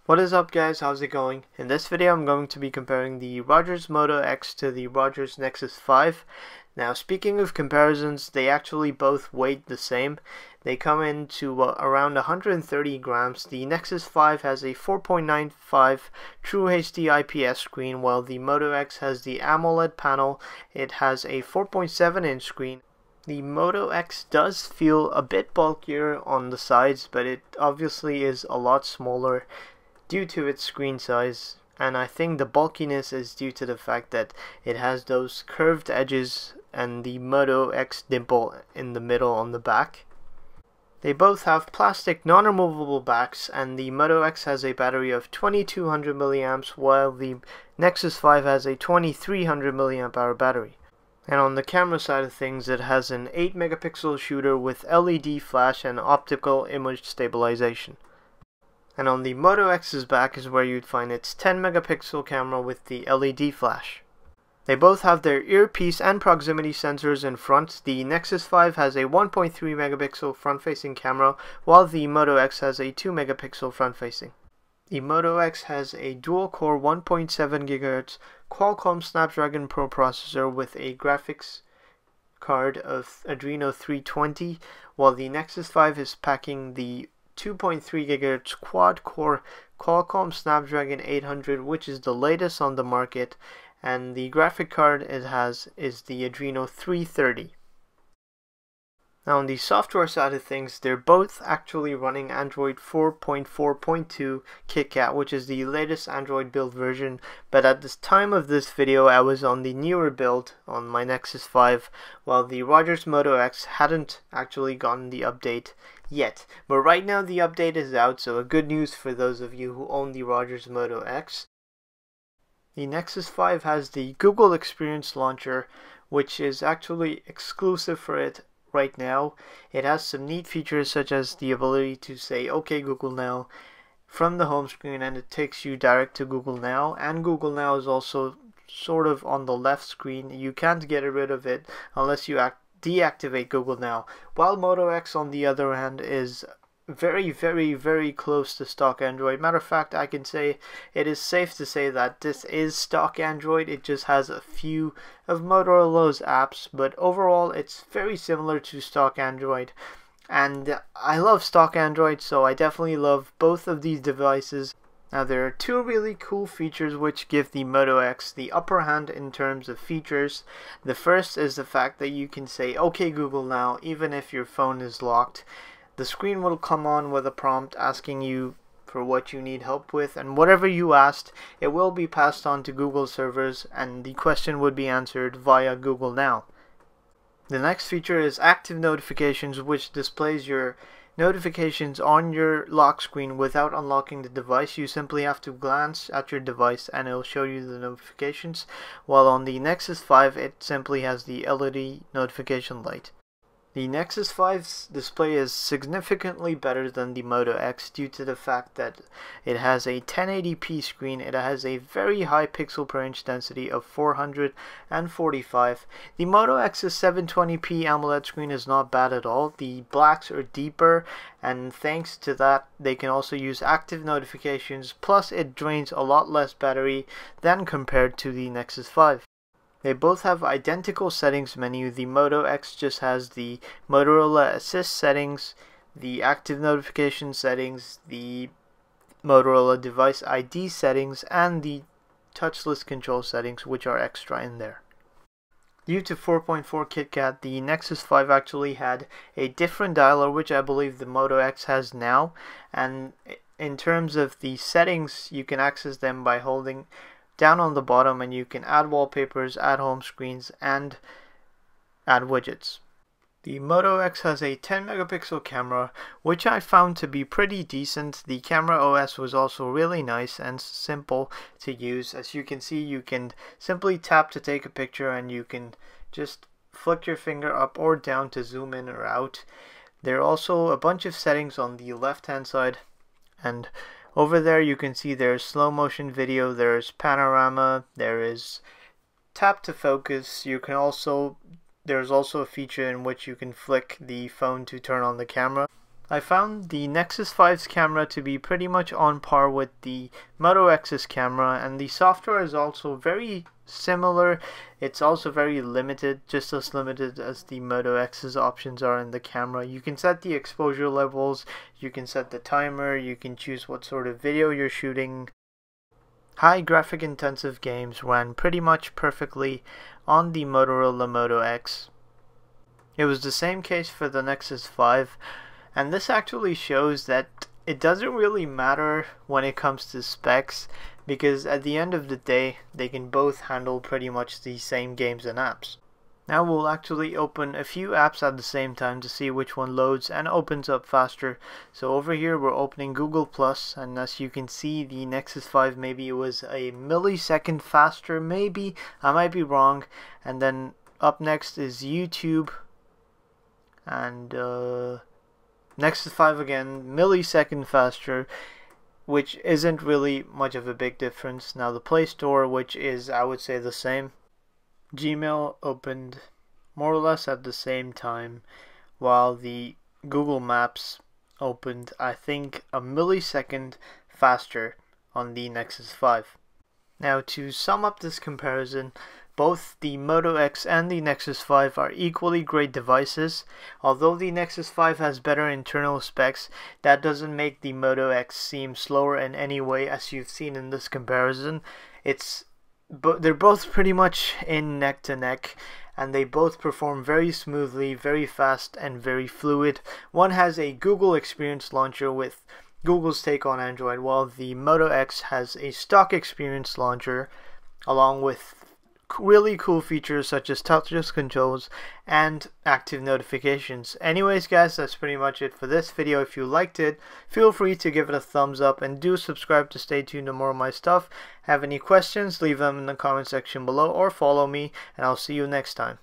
What is up guys, how's it going? In this video I'm going to be comparing the Rogers Moto X to the Rogers Nexus 5. Now speaking of comparisons, they actually both weigh the same. They come into around 130 grams. The Nexus 5 has a 4.95 True HD IPS screen, while the Moto X has the AMOLED panel. It has a 4.7 inch screen. The Moto X does feel a bit bulkier on the sides, but it obviously is a lot smaller due to its screen size, and I think the bulkiness is due to the fact that it has those curved edges and the Moto X dimple in the middle on the back. They both have plastic non-removable backs, and the Moto X has a battery of 2200 milliamps while the Nexus 5 has a 2300 milliamp hour battery. And on the camera side of things, it has an 8 megapixel shooter with LED flash and optical image stabilization. And on the Moto X's back is where you'd find its 10 megapixel camera with the LED flash. They both have their earpiece and proximity sensors in front. The Nexus 5 has a 1.3 megapixel front-facing camera, while the Moto X has a 2 megapixel front-facing. The Moto X has a dual-core 1.7 GHz Qualcomm Snapdragon Pro processor with a graphics card of Adreno 320, while the Nexus 5 is packing the 2.3 GHz quad-core Qualcomm Snapdragon 800, which is the latest on the market, and the graphic card it has is the Adreno 330. Now on the software side of things, they're both actually running Android 4.4.2 KitKat, which is the latest Android build version, but at the time of this video I was on the newer build on my Nexus 5, while the Rogers Moto X hadn't actually gotten the update yet. But right now the update is out, so a good news for those of you who own the Rogers Moto X. The Nexus 5 has the Google Experience Launcher, which is actually exclusive for it right now. It has some neat features such as the ability to say "OK Google Now" from the home screen, and it takes you direct to Google Now, and Google Now is also sort of on the left screen. You can't get rid of it unless you deactivate Google Now, while Moto X on the other hand is very close to stock Android. Matter of fact, I can say it is safe to say that this is stock Android. It just has a few of Motorola's apps, but overall it's very similar to stock Android, and I love stock Android, so I definitely love both of these devices. Now there are two really cool features which give the Moto X the upper hand in terms of features. The first is the fact that you can say "OK Google Now" even if your phone is locked. The screen will come on with a prompt asking you for what you need help with, and whatever you asked, it will be passed on to Google servers and the question would be answered via Google Now. The next feature is active notifications, which displays your notifications on your lock screen without unlocking the device. You simply have to glance at your device and it will show you the notifications, while on the Nexus 5 it simply has the LED notification light. The Nexus 5's display is significantly better than the Moto X due to the fact that it has a 1080p screen. It has a very high pixel per inch density of 445. The Moto X's 720p AMOLED screen is not bad at all. The blacks are deeper, and thanks to that they can also use active notifications, plus it drains a lot less battery than compared to the Nexus 5. They both have identical settings menu. The Moto X just has the Motorola Assist settings, the active notification settings, the Motorola Device ID settings, and the touchless control settings, which are extra in there. Due to 4.4 KitKat, the Nexus 5 actually had a different dialer, which I believe the Moto X has now, and in terms of the settings, you can access them by holding down on the bottom, and you can add wallpapers, add home screens, and add widgets. The Moto X has a 10 megapixel camera, which I found to be pretty decent. The camera OS was also really nice and simple to use. As you can see, you can simply tap to take a picture, and you can just flick your finger up or down to zoom in or out. There are also a bunch of settings on the left hand side, and over there you can see there's slow motion video, there's panorama, there is tap to focus. There's also a feature in which you can flick the phone to turn on the camera. I found the Nexus 5's camera to be pretty much on par with the Moto X's camera, and the software is also very similar. It's also very limited, just as limited as the Moto X's options are in the camera. You can set the exposure levels, you can set the timer, you can choose what sort of video you're shooting. High graphic intensive games ran pretty much perfectly on the Motorola Moto X. It was the same case for the Nexus 5. And this actually shows that it doesn't really matter when it comes to specs, because at the end of the day they can both handle pretty much the same games and apps. Now we'll actually open a few apps at the same time to see which one loads and opens up faster. So over here we're opening Google+, and as you can see, the Nexus 5, maybe it was a millisecond faster, maybe, I might be wrong. And then up next is YouTube, and Nexus 5 again, millisecond faster, which isn't really much of a big difference. Now the Play Store, which is, I would say, the same. Gmail opened more or less at the same time, while the Google Maps opened, I think, a millisecond faster on the Nexus 5. Now to sum up this comparison, both the Moto X and the Nexus 5 are equally great devices. Although the Nexus 5 has better internal specs, that doesn't make the Moto X seem slower in any way, as you've seen in this comparison. They're both pretty much in neck to neck, and they both perform very smoothly, very fast, and very fluid. One has a Google Experience Launcher with Google's take on Android, while the Moto X has a stock Experience Launcher along with really cool features such as touchless controls and active notifications. Anyways guys, that's pretty much it for this video. If you liked it, feel free to give it a thumbs up, and do subscribe to stay tuned to more of my stuff. Have any questions, leave them in the comment section below or follow me, and I'll see you next time.